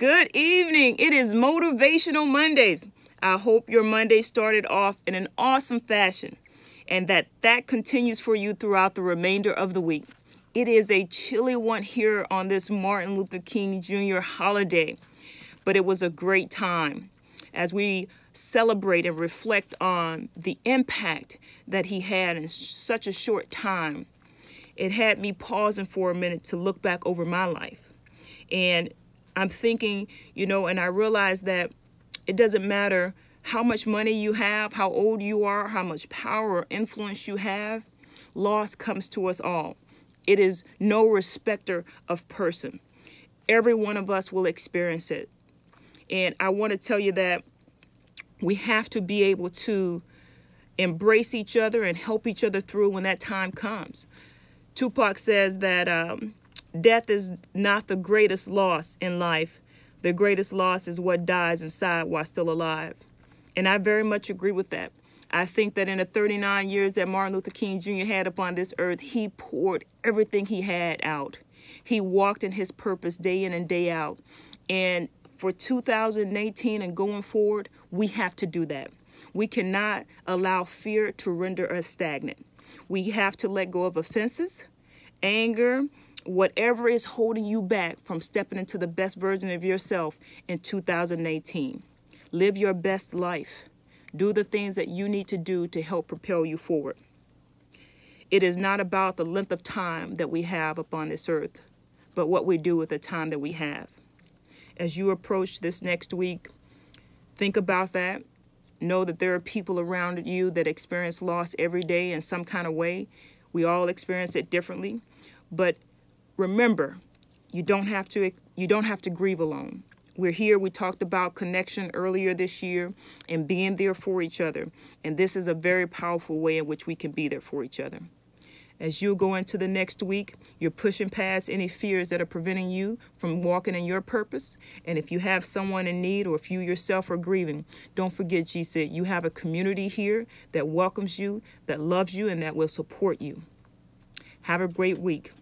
Good evening. It is Motivational Mondays. I hope your Monday started off in an awesome fashion and that continues for you throughout the remainder of the week. It is a chilly one here on this Martin Luther King Jr. holiday, but it was a great time as we celebrate and reflect on the impact that he had in such a short time. It had me pausing for a minute to look back over my life. And I'm thinking, and I realize that it doesn't matter how much money you have, how old you are, how much power or influence you have. Loss comes to us all. It is no respecter of person. Every one of us will experience it. And I want to tell you that we have to be able to embrace each other and help each other through when that time comes. Tupac says that death is not the greatest loss in life. The greatest loss is what dies inside while still alive. And I very much agree with that. I think that in the 39 years that Martin Luther King Jr. had upon this earth, he poured everything he had out. He walked in his purpose day in and day out. And for 2018 and going forward, we have to do that. We cannot allow fear to render us stagnant. We have to let go of offenses, anger, whatever is holding you back from stepping into the best version of yourself in 2018. Live your best life. Do the things that you need to do to help propel you forward. It is not about the length of time that we have upon this earth, but what we do with the time that we have. As you approach this next week, think about that. Know that there are people around you that experience loss every day in some kind of way. We all experience it differently. But remember, you don't have to grieve alone. We're here. We talked about connection earlier this year and being there for each other. And this is a very powerful way in which we can be there for each other. As you go into the next week, you're pushing past any fears that are preventing you from walking in your purpose. And if you have someone in need or if you yourself are grieving, don't forget, G said, you have a community here that welcomes you, that loves you, and that will support you. Have a great week.